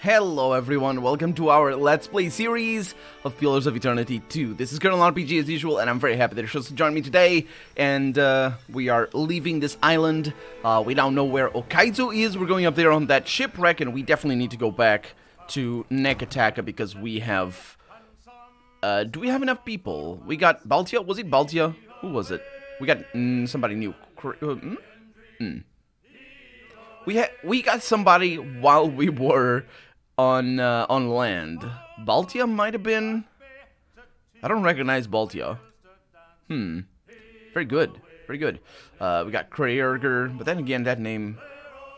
Hello everyone, welcome to our Let's Play series of Pillars of Eternity 2. This is Colonel RPG as usual, and I'm very happy that you're supposed to join me today. And we are leaving this island. We now know where Okaizo is. We're going up there on that shipwreck, and we definitely need to go back to Nekataka because we have... do we have enough people? We got Baltia? Was it Baltia? Who was it? We got somebody new. We got somebody while we were on land. Baltia might have been. I don't recognize Baltia. Very good, very good. We got Krayerger, but then again, that name,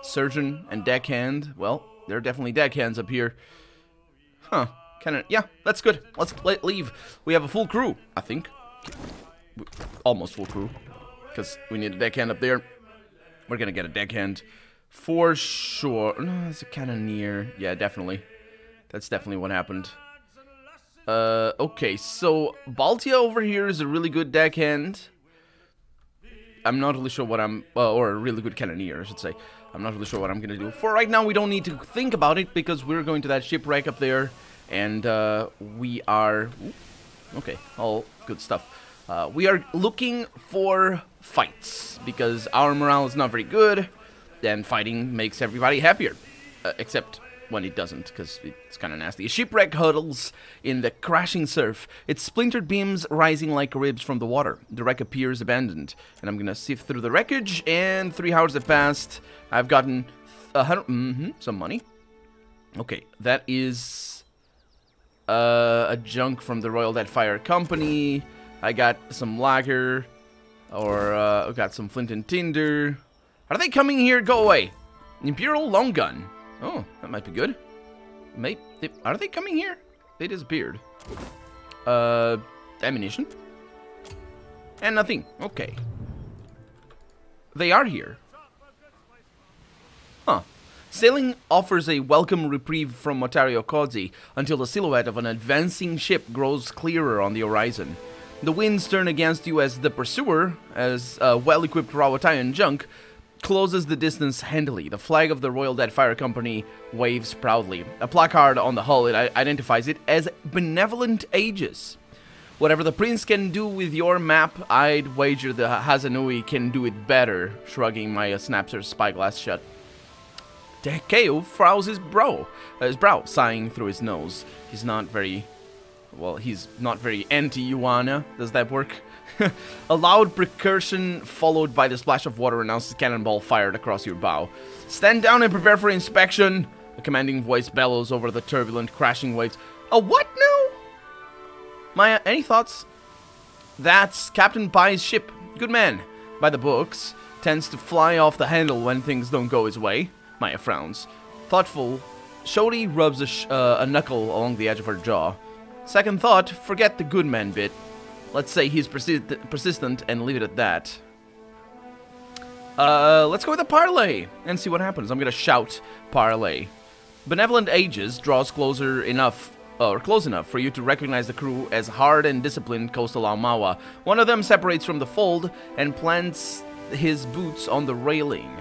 surgeon and deckhand. Well, there are definitely deckhands up here. Huh? Yeah, that's good. Let's leave. We have a full crew, I think. Almost full crew, because we need a deckhand up there. We're gonna get a deckhand. For sure. No, it's a cannoneer. Yeah, definitely. That's definitely what happened. Okay, so Baltia over here is a really good deckhand. I'm not really sure what I'm... or a really good cannoneer, I should say. I'm not really sure what I'm going to do. For right now, we don't need to think about it, because we're going to that shipwreck up there. And we are... Ooh, okay, all good stuff. We are looking for fights, because our morale is not very good. And fighting makes everybody happier, except when it doesn't, because it's kind of nasty. A shipwreck huddles in the crashing surf, its splintered beams rising like ribs from the water. The wreck appears abandoned, and I'm gonna sift through the wreckage, and 3 hours have passed. I've gotten some money. Okay, that is a junk from the Royal Deadfire Company. I got some lager, or I got some flint and tinder. Are they coming here? Go away. Imperial long gun. Oh, that might be good. Are they coming here? They disappeared. Ammunition. And nothing. Okay. They are here. Huh. Sailing offers a welcome reprieve from Motario Kodzi until the silhouette of an advancing ship grows clearer on the horizon. The winds turn against you as the pursuer, as well-equipped Rawatayan junk, closes the distance handily. The flag of the Royal Deadfire Company waves proudly. A placard on the hull identifies it as Benevolent Aegis. Whatever the prince can do with your map, I'd wager the Hazanui can do it better, shrugging my Snapser's spyglass shut. Tekeo frowns his brow, sighing through his nose. He's not very anti-Yuana. Does that work? A loud precursion followed by the splash of water announces cannonball fired across your bow. Stand down and prepare for inspection. A commanding voice bellows over the turbulent, crashing waves. A what now? Maya, any thoughts? That's Captain Pai's ship. Good man. By the books. Tends to fly off the handle when things don't go his way. Maya frowns. Thoughtful, Shodi rubs a knuckle along the edge of her jaw. Second thought, forget the good man bit. Let's say he's persistent and leave it at that. Let's go with a parlay and see what happens. I'm gonna shout parlay. Benevolent Aegis draws close enough for you to recognize the crew as hard and disciplined coastal Aumaua. One of them separates from the fold and plants his boots on the railing.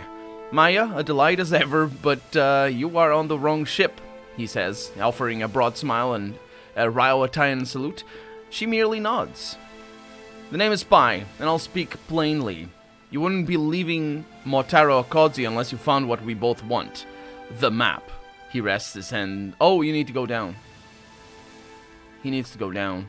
Maya, a delight as ever, but you are on the wrong ship, he says, offering a broad smile and a Rawatayan salute. She merely nods. The name is Pai, and I'll speak plainly. You wouldn't be leaving Motaro Kodzi unless you found what we both want. The map. He rests his hand. Oh, you need to go down. He needs to go down.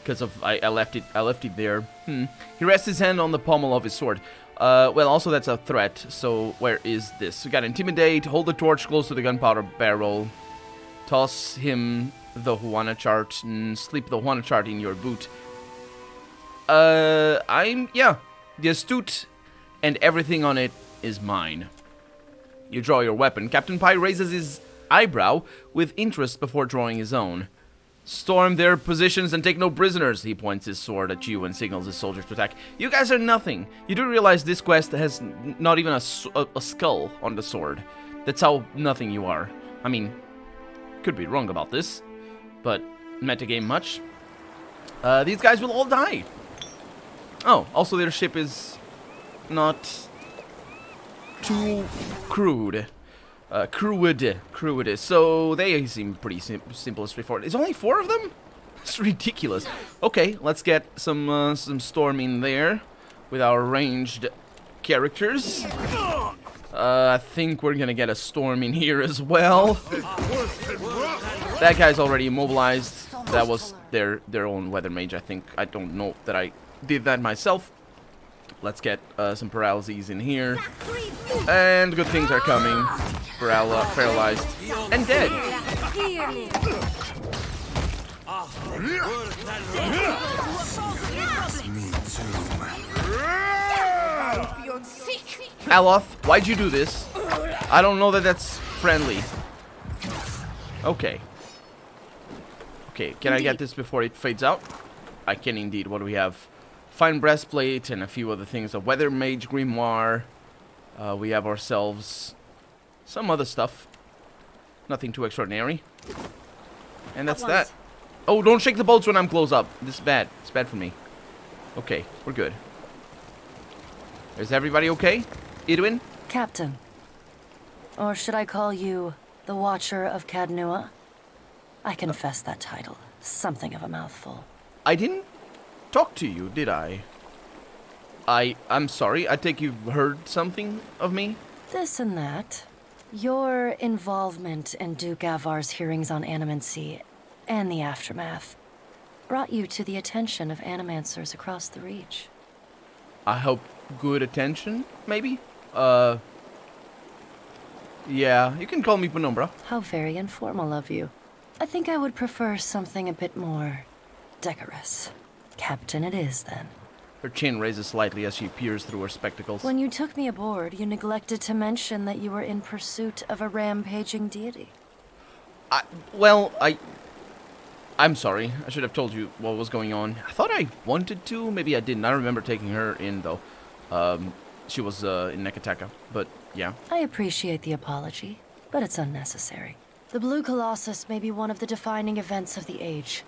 Because of I left it there. He rests his hand on the pommel of his sword. Well, also that's a threat. So where is this? We got intimidate, hold the torch close to the gunpowder barrel, toss him the Huana chart, and slip the Huana chart in your boot. The astute and everything on it is mine. You draw your weapon. Captain Pai raises his eyebrow with interest before drawing his own. Storm their positions and take no prisoners. He points his sword at you and signals his soldiers to attack. You guys are nothing. You do realize this quest has not even a skull on the sword. That's how nothing you are. I mean, could be wrong about this, but metagame much. These guys will all die. Oh, also their ship is not too crude. Crewed. So they seem pretty simple and straightforward. There's only 4 of them? It's ridiculous. Okay, let's get some storming there with our ranged characters. I think we're gonna get a storm in here as well. That guy's already immobilized. That was their own weather mage, I think. I don't know that I did that myself. Let's get some paralyses in here. And good things are coming. Paralyzed and dead. Aloth, why'd you do this? I don't know that that's friendly. Okay. Okay, can I get this before it fades out? I can indeed. What do we have? Fine breastplate and a few other things. A weather mage grimoire. We have ourselves some other stuff. Nothing too extraordinary. And that's that. Oh, don't shake the bolts when I'm close up. This is bad. It's bad for me. Okay, we're good. Is everybody okay? Edwin? Captain. Or should I call you the Watcher of Cadnua? I confess that title. Something of a mouthful. I didn't talk to you, did I? I'm sorry. I take you've heard something of me? This and that. Your involvement in Duke Avar's hearings on animancy and the aftermath brought you to the attention of animancers across the Reach. I hope good attention, maybe? Yeah, you can call me Penumbra. How very informal of you. I think I would prefer something a bit more decorous. Captain it is, then. Her chin raises slightly as she peers through her spectacles. When you took me aboard, you neglected to mention that you were in pursuit of a rampaging deity. I'm sorry. I should have told you what was going on. I thought I wanted to. Maybe I didn't. I remember taking her in, though. She was in Nekateka, but yeah. I appreciate the apology, but it's unnecessary. The Blue Colossus may be one of the defining events of the age.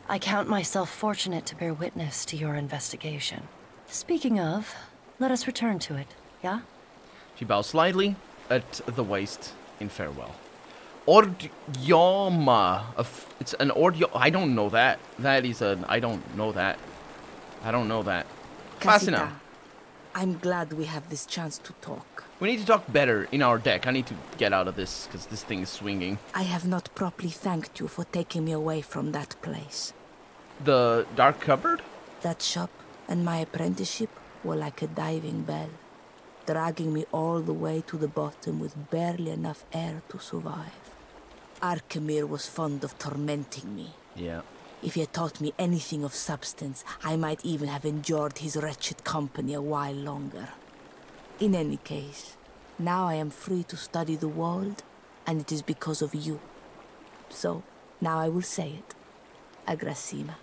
I count myself fortunate to bear witness to your investigation. Speaking of, let us return to it, yeah? She bows slightly at the waist in farewell. Ordyoma. It's an Ordyoma. I don't know that. That is an... I don't know that. I don't know that. Casita, I'm glad we have this chance to talk. We need to talk better in our deck. I need to get out of this, because this thing is swinging. I have not properly thanked you for taking me away from that place. The dark cupboard? That shop and my apprenticeship were like a diving bell, dragging me all the way to the bottom with barely enough air to survive. Arkemir was fond of tormenting me. Yeah. If he had taught me anything of substance, I might even have endured his wretched company a while longer. In any case, now I am free to study the world, and it is because of you. So, now I will say it. Agrasima.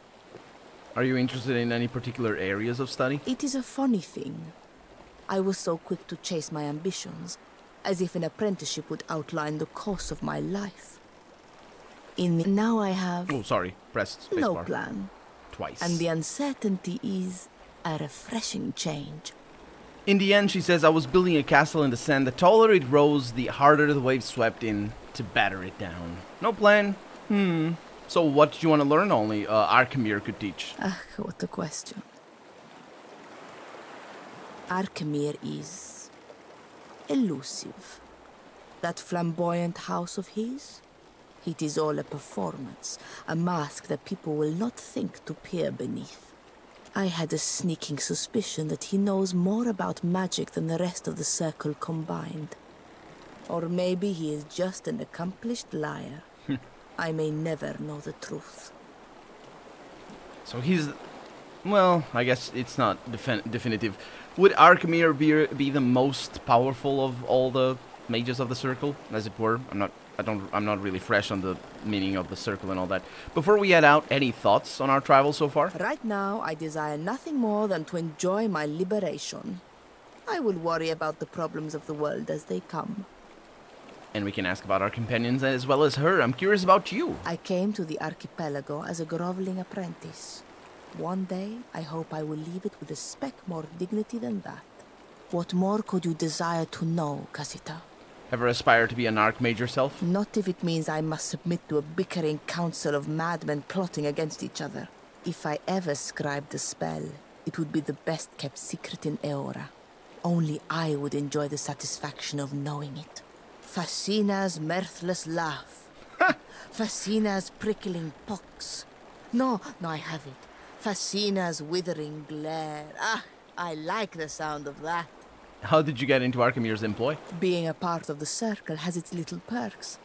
Are you interested in any particular areas of study? It is a funny thing. I was so quick to chase my ambitions, as if an apprenticeship would outline the course of my life. Now I have... Oh, sorry. Pressed spacebar. No plan. Twice. And the uncertainty is a refreshing change. In the end, she says, I was building a castle in the sand. The taller it rose, the harder the waves swept in to batter it down. No plan? So what do you want to learn? Only Arkemir could teach. What a question. Arkemir is... elusive. That flamboyant house of his? It is all a performance, a mask that people will not think to peer beneath. I had a sneaking suspicion that he knows more about magic than the rest of the circle combined. Or maybe he is just an accomplished liar. I may never know the truth. So he's... Well, I guess it's not definitive. Would Arkemir be the most powerful of all the mages of the circle, as it were? I'm not really fresh on the meaning of the circle and all that. Before we head out, any thoughts on our travel so far? Right now, I desire nothing more than to enjoy my liberation. I will worry about the problems of the world as they come. And we can ask about our companions as well as her. I'm curious about you. I came to the archipelago as a groveling apprentice. One day, I hope I will leave it with a speck more dignity than that. What more could you desire to know, Casita? Ever aspire to be an Archmage yourself? Not if it means I must submit to a bickering council of madmen plotting against each other. If I ever scribed a spell, it would be the best-kept secret in Eora. Only I would enjoy the satisfaction of knowing it. Fascina's mirthless laugh. Fascina's prickling pox. No, I have it. Fascina's withering glare. Ah, I like the sound of that. How did you get into Archimir's employ? Being a part of the Circle has its little perks,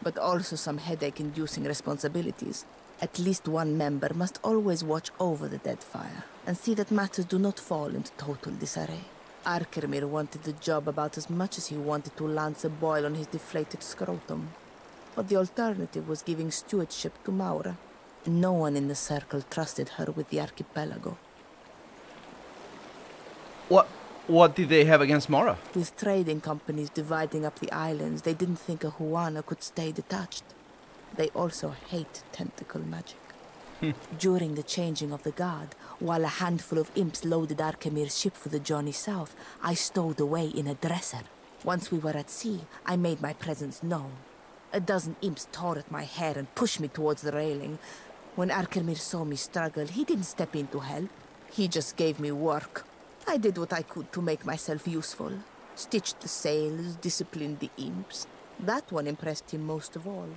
but also some headache-inducing responsibilities. At least one member must always watch over the Deadfire and see that matters do not fall into total disarray. Arkemir wanted the job about as much as he wanted to lance a boil on his deflated scrotum. But the alternative was giving stewardship to Maura. No one in the Circle trusted her with the archipelago. What did they have against Mara? With trading companies dividing up the islands, they didn't think a Huana could stay detached. They also hate tentacle magic. During the changing of the guard, while a handful of imps loaded Arkemir's ship for the journey south, I stowed away in a dresser. Once we were at sea, I made my presence known. A dozen imps tore at my hair and pushed me towards the railing. When Arkemir saw me struggle, he didn't step in to help. He just gave me work. I did what I could to make myself useful. Stitched the sails, disciplined the imps. That one impressed him most of all.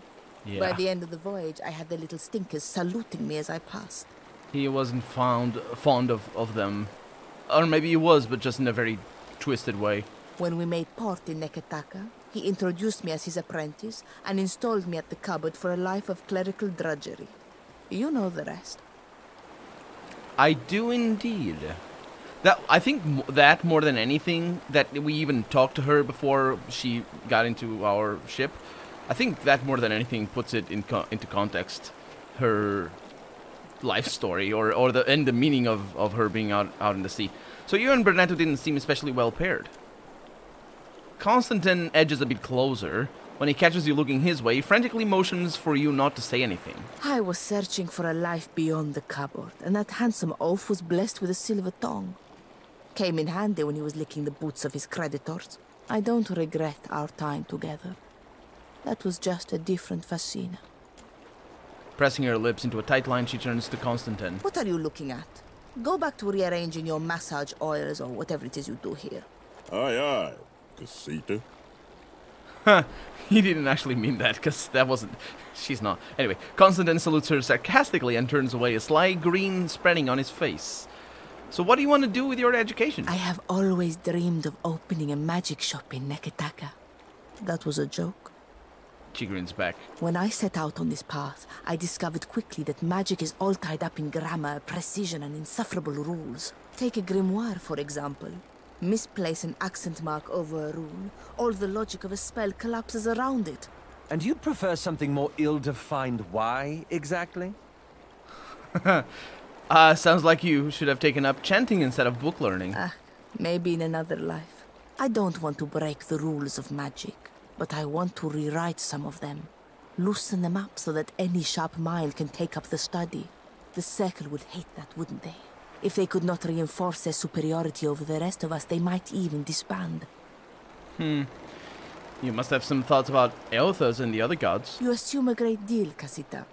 Yeah. By the end of the voyage, I had the little stinkers saluting me as I passed. He wasn't fond of them. Or maybe he was, but just in a very twisted way. When we made port in Neketaka, he introduced me as his apprentice and installed me at the cupboard for a life of clerical drudgery. You know the rest. I do indeed. I think that more than anything, that we even talked to her before she got into our ship. I think that more than anything puts it into context, her life story, or the meaning of her being out in the sea. So you and Bernetto didn't seem especially well paired. Constantine edges a bit closer. When he catches you looking his way, he frantically motions for you not to say anything. I was searching for a life beyond the cupboard, and that handsome oaf was blessed with a silver tongue. Came in handy when he was licking the boots of his creditors. I don't regret our time together. That was just a different Fascina. Pressing her lips into a tight line, she turns to Constantine. What are you looking at? Go back to rearranging your massage oils or whatever it is you do here. Aye, aye, Casita. Huh, he didn't actually mean that, because that wasn't... She's not. Anyway, Constantine salutes her sarcastically and turns away, a sly grin spreading on his face. So what do you want to do with your education? I have always dreamed of opening a magic shop in Neketaka. That was a joke. She grins back. When I set out on this path, I discovered quickly that magic is all tied up in grammar, precision, and insufferable rules. Take a grimoire, for example. Misplace an accent mark over a rune, all the logic of a spell collapses around it. And you'd prefer something more ill-defined why, exactly? Sounds like you should have taken up chanting instead of book learning. Maybe in another life. I don't want to break the rules of magic, but I want to rewrite some of them. Loosen them up so that any sharp mind can take up the study. The Circle would hate that, wouldn't they? If they could not reinforce their superiority over the rest of us, they might even disband. You must have some thoughts about Eothas and the other gods. You assume a great deal, Casita.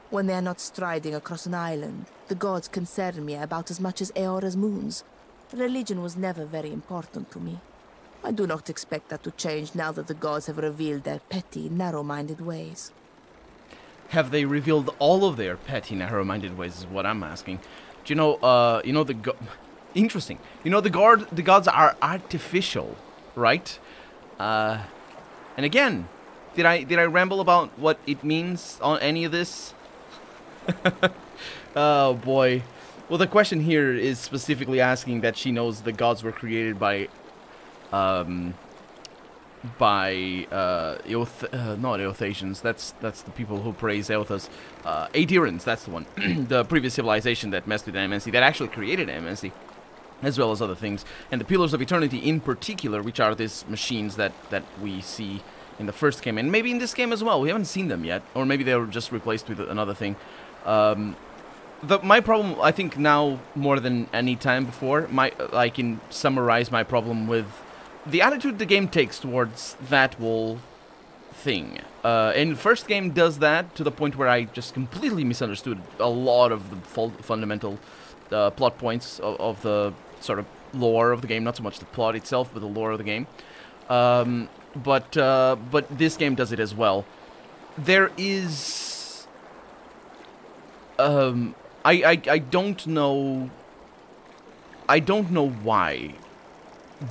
When they are not striding across an island, the gods concern me about as much as Eora's moons. Religion was never very important to me. I do not expect that to change now that the gods have revealed their petty, narrow-minded ways. Have they revealed all of their petty, narrow-minded ways is what I'm asking. Do you know, interesting. You know, the gods are artificial, right? And again, did I ramble about what it means on any of this? Oh boy. Well, the question here is specifically asking that she knows the gods were created by not Eothasians. That's the people who praise Eothas. Aedirans, that's the one. The previous civilization that messed with MNC, that actually created MNC, as well as other things. And the Pillars of Eternity in particular, which are these machines that we see in the first game, and maybe in this game as well. We haven't seen them yet, or maybe they were just replaced with another thing. My problem, I think now more than any time before, summarize my problem with the attitude the game takes towards that whole thing. And the first game does that to the point where I just completely misunderstood a lot of the fundamental plot points of the sort of lore of the game. Not so much the plot itself, but the lore of the game. But this game does it as well. There is... I don't know... I don't know why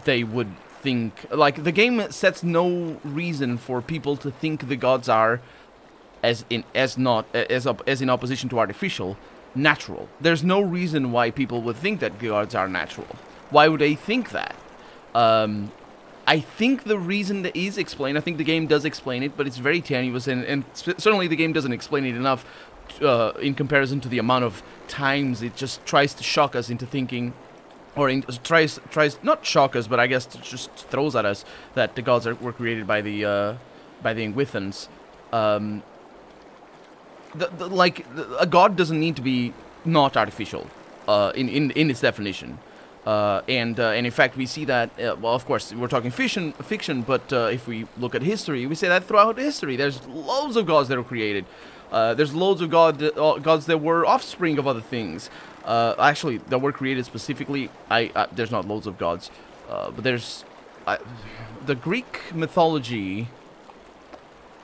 they would think... Like, the game sets no reason for people to think the gods are, as in opposition to artificial, natural. There's no reason why people would think that gods are natural. Why would they think that? I think the reason that is explained, I think the game does explain it, but it's very tenuous, and certainly the game doesn't explain it enough in comparison to the amount of times it just tries to shock us into thinking, or tries not shock us, but I guess just throws at us that the gods were created by the Ingwithans. A god doesn't need to be not artificial in its definition. And in fact, we see that, well, of course, we're talking fiction, but if we look at history, we say that throughout history, there's loads of gods that were created. There's loads of gods that were offspring of other things. Actually, that were created specifically. There's not loads of gods, but there's the Greek mythology.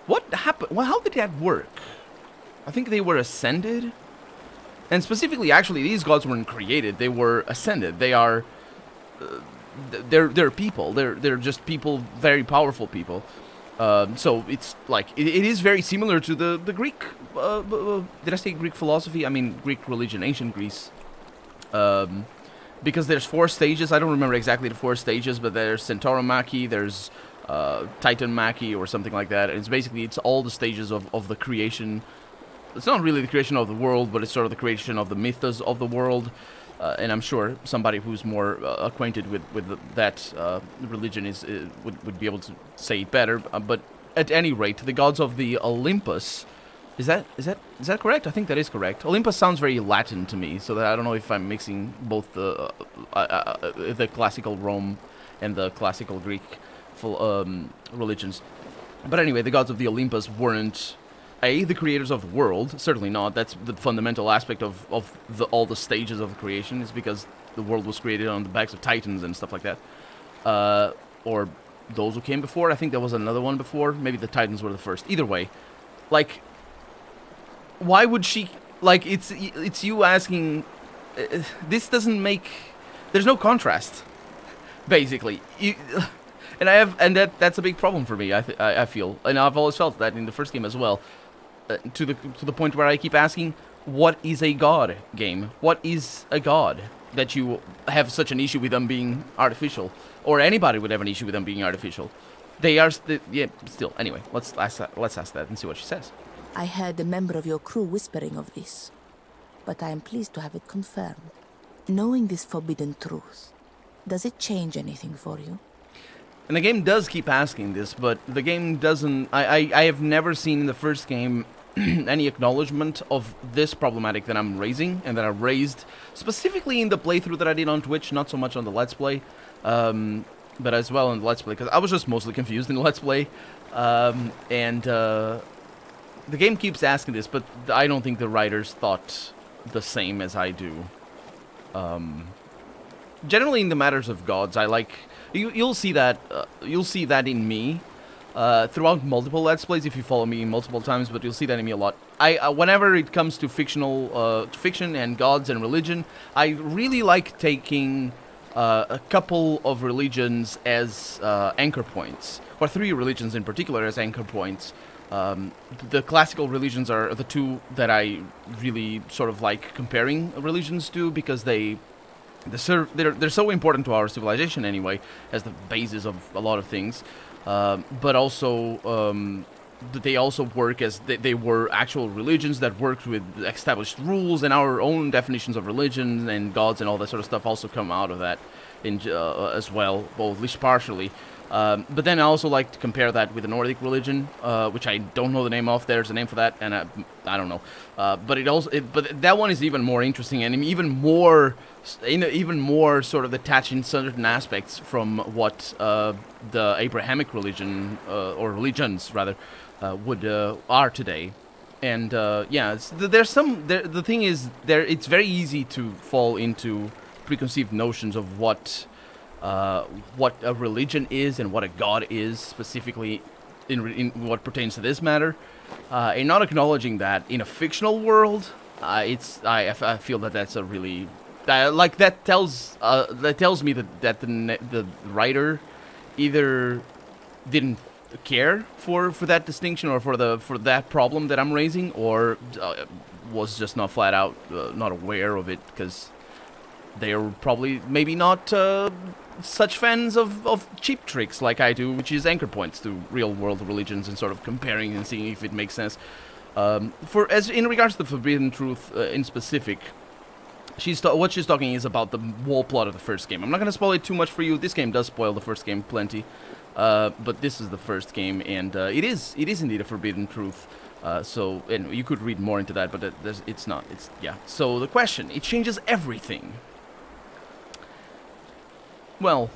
What happened? Well, how did that work? I think they were ascended. And specifically, actually, these gods weren't created; they were ascended. They are, they're people. They're just people, very powerful people. So it's like it is very similar to the Greek. Did I say Greek philosophy? I mean Greek religion, ancient Greece. Because there's 4 stages. I don't remember exactly the 4 stages, but there's Centauromachi, there's Titanmachi, or something like that. And it's all the stages of the creation. It's not really the creation of the world, but it's sort of the creation of the mythos of the world. And I'm sure somebody who's more acquainted with that religion would be able to say it better. But at any rate, the gods of the Olympus, is that correct? I think that is correct. Olympus sounds very Latin to me, so that I don't know if I'm mixing both the classical Rome and the classical Greek religions. But anyway, the gods of the Olympus weren't the creators of the world, certainly not. That's the fundamental aspect of all the stages of creation, is because the world was created on the backs of titans and stuff like that. Or those who came before. I think there was another one before. Maybe the titans were the first. Either way, like, why would she... Like, it's you asking... this doesn't make... There's no contrast, basically. And that's a big problem for me, I feel. And I've always felt that in the first game as well. To the point where I keep asking, what is a god game? What is a god that you have such an issue with them being artificial? Or anybody would have an issue with them being artificial. They are... yeah, still. Anyway, let's ask that and see what she says. I heard a member of your crew whispering of this, but I am pleased to have it confirmed. Knowing this forbidden truth, does it change anything for you? And the game does keep asking this, but the game doesn't... I have never seen in the first game any acknowledgement of this problematic that I'm raising, and that I raised specifically in the playthrough that I did on Twitch, not so much on the Let's Play, but as well in the Let's Play, because I was just mostly confused in the Let's Play. The game keeps asking this, but I don't think the writers thought the same as I do. Generally, in the matters of gods, I like... You'll see that in me throughout multiple Let's Plays if you follow me multiple times, but you'll see that in me a lot. Whenever it comes to fiction and gods and religion, I really like taking a couple of religions as anchor points, or 3 religions in particular as anchor points. The classical religions are the 2 that I really sort of like comparing religions to, because they're so important to our civilization anyway, as the basis of a lot of things. But also, they also work as they were actual religions that worked with established rules, and our own definitions of religion and gods and all that sort of stuff also come out of that as well, well, at least partially. But then I also like to compare that with the Nordic religion, which I don't know the name of. There's a name for that, and I don't know. But that one is even more interesting and even more sort of detached in certain aspects from what the Abrahamic religion or religions rather are today. And yeah, the thing is, it's very easy to fall into preconceived notions of what a religion is and what a god is, specifically in what pertains to this matter, and not acknowledging that in a fictional world, I feel that that's a really that tells me that the writer either didn't care for that distinction or for that problem that I'm raising, or was just not flat out not aware of it, because they're probably maybe not such fans of cheap tricks like I do, which is anchor points to real world religions and sort of comparing and seeing if it makes sense. As in regards to the Forbidden Truth in specific, what she's talking is about the whole plot of the first game. I'm not going to spoil it too much for you. This game does spoil the first game plenty, but this is the first game, and it is indeed a Forbidden Truth. So, and you could read more into that, but it's not. Yeah. So the question, it changes everything. Well,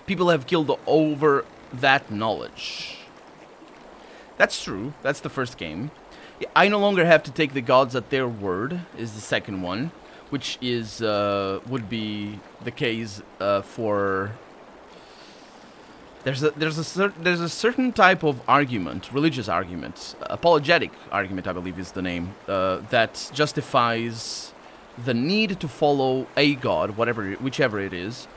people have killed over that knowledge. That's true. That's the first game. I no longer have to take the gods at their word, is the second one, which is would be the case for. There's a certain type of argument, religious argument, apologetic argument, I believe is the name, that justifies the need to follow a god, whichever it is,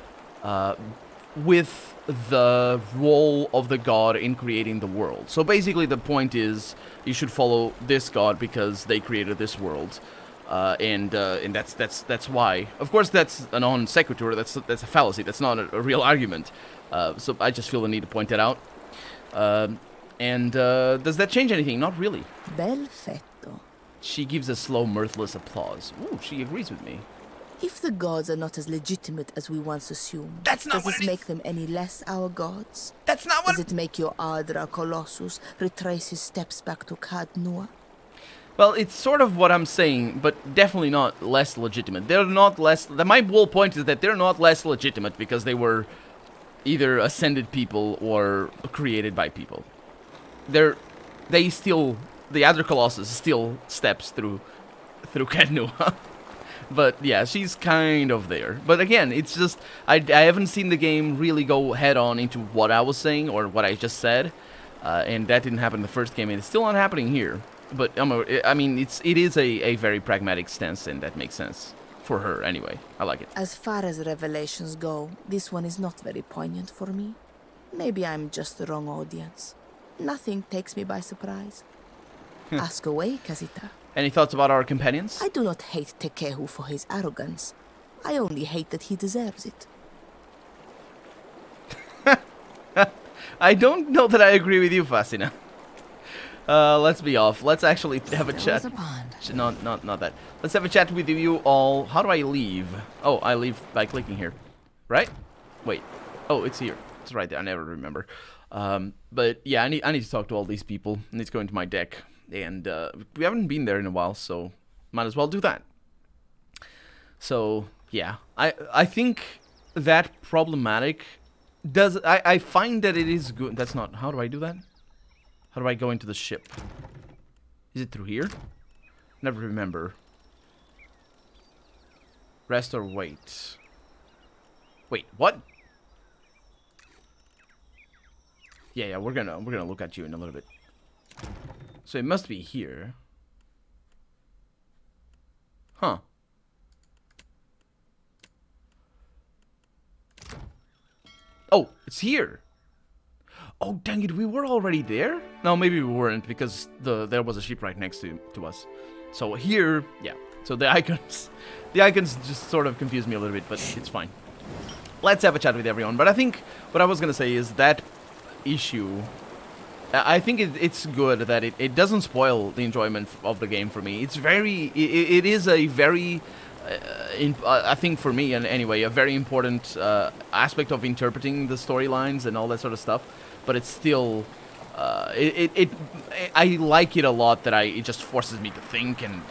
with the role of the god in creating the world. So basically the point is you should follow this god because they created this world, and that's why. Of course, that's a non sequitur. That's a fallacy. That's not a real argument. So I just feel the need to point that out. Does that change anything? Not really. Perfetto. She gives a slow, mirthless applause. Ooh, she agrees with me. If the gods are not as legitimate as we once assumed, does this make them any less our gods? That's not what... Does it make your Ardra Colossus retrace his steps back to Cadnua? Well, it's sort of what I'm saying, but definitely not less legitimate. They're not less... My whole point is that they're not less legitimate because they were either ascended people or created by people. They still... The Ardra Colossus still steps through Cadnua. But yeah, she's kind of there. But again, it's just I haven't seen the game really go head on into what I was saying or what I just said, and that didn't happen in the first game, and it's still not happening here. But I mean, it is a very pragmatic stance, and that makes sense for her anyway. I like it. As far as revelations go, this one is not very poignant for me. Maybe I'm just the wrong audience. Nothing takes me by surprise. Ask away, Casita. Any thoughts about our companions? I do not hate Tekehu for his arrogance. I only hate that he deserves it. I don't know that I agree with you, Fascina. Let's be off. Let's actually have a chat. Not that. Let's have a chat with you all. How do I leave? Oh, I leave by clicking here. Right? Wait. Oh, it's here. It's right there. I never remember. But yeah, I need to talk to all these people. I need to go into my deck. And we haven't been there in a while, so might as well do that. So yeah, I think that problematic does I find that it is good. That's not. How do I do that? How do I go into the ship? Is it through here? Never remember. Rest or wait? Wait, what? Yeah, we're gonna look at you in a little bit. So it must be here. Huh. Oh, it's here. Oh, dang it, we were already there? No, maybe we weren't, because there was a ship right next to us. So here, yeah. So the icons just sort of confuse me a little bit, but it's fine. Let's have a chat with everyone. But I think what I was gonna say is that issue... I think it's good that it doesn't spoil the enjoyment of the game for me. It's very... It is a very I think for me, and anyway, a very important aspect of interpreting the storylines and all that sort of stuff. But it's still, I like it a lot that it just forces me to think and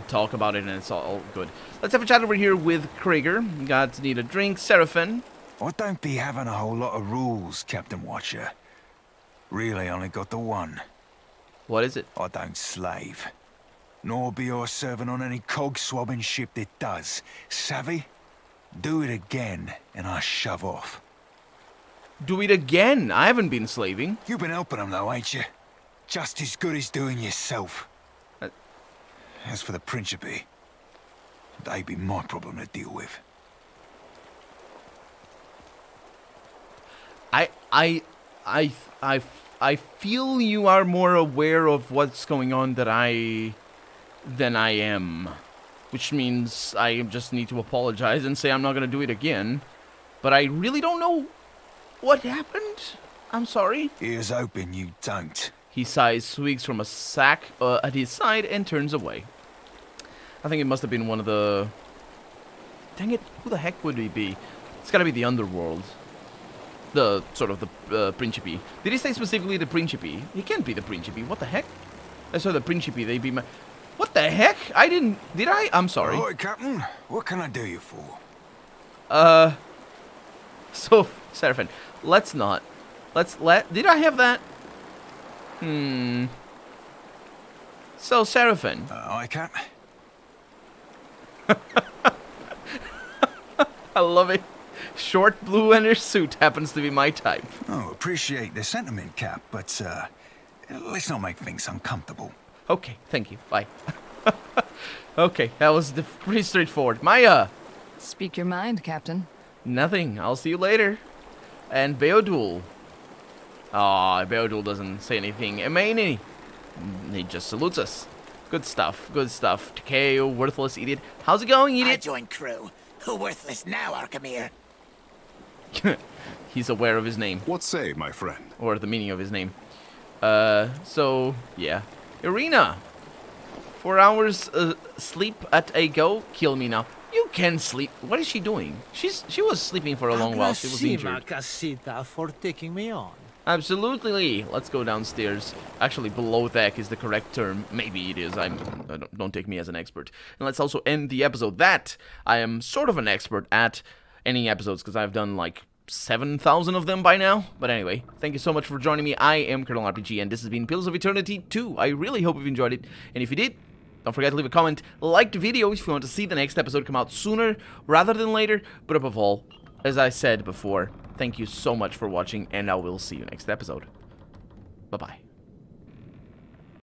talk about it, and it's all good. Let's have a chat over here with Krieger. Got need a drink, Seraphim. I don't be having a whole lot of rules, Captain Watcher. Really only got the one. What is it? I don't slave. Nor be I serving on any cog-swabbing ship that does. Savvy? Do it again, and I shove off. Do it again? I haven't been slaving. You've been helping them though, ain't you? Just as good as doing yourself. As for the Principe, they be my problem to deal with. I feel you are more aware of what's going on than I am, which means I just need to apologize and say I'm not gonna do it again. But I really don't know what happened. I'm sorry. Ears open, you don't. He sighs, swigs from a sack at his side, and turns away. I think it must have been one of the... Dang it, who the heck would he be? It's gotta be the underworld. The, sort of, the Principe. Did he say specifically the Principe? He can't be the Principe. What the heck? I saw the Principe, they be my... What the heck? I didn't... Did I? I'm sorry. All right, Captain. What can I do you for? So, Seraphim, let's not. Did I have that? So, Seraphim. I can't. I love it. Short blue and her suit happens to be my type. Oh, appreciate the sentiment, Cap, but, let's not make things uncomfortable. Okay, thank you. Bye. Okay, that was pretty straightforward. Maya! Speak your mind, Captain. Nothing. I'll see you later. And Beodul. Aw, Beodul doesn't say anything. Emaini. He just salutes us. Good stuff. Good stuff. Takeo, worthless idiot. How's it going, idiot? I join crew. Who worthless now, Arkamir? He's aware of his name. What say, my friend? Or the meaning of his name. So, yeah. Irina! 4 hours sleep at a go? Kill me now. You can sleep. What is she doing? She was sleeping for a long while. She was injured. Casita for taking me on. Absolutely. Let's go downstairs. Actually, below deck is the correct term. Maybe it is. Don't take me as an expert. And let's also end the episode. That I am sort of an expert at ending episodes because I've done like 7,000 of them by now. But anyway, thank you so much for joining me. I am Colonel RPG, and this has been Pillars of Eternity 2. I really hope you've enjoyed it. And if you did, don't forget to leave a comment, like the video if you want to see the next episode come out sooner rather than later. But above all, as I said before, thank you so much for watching, and I will see you next episode. Bye-bye.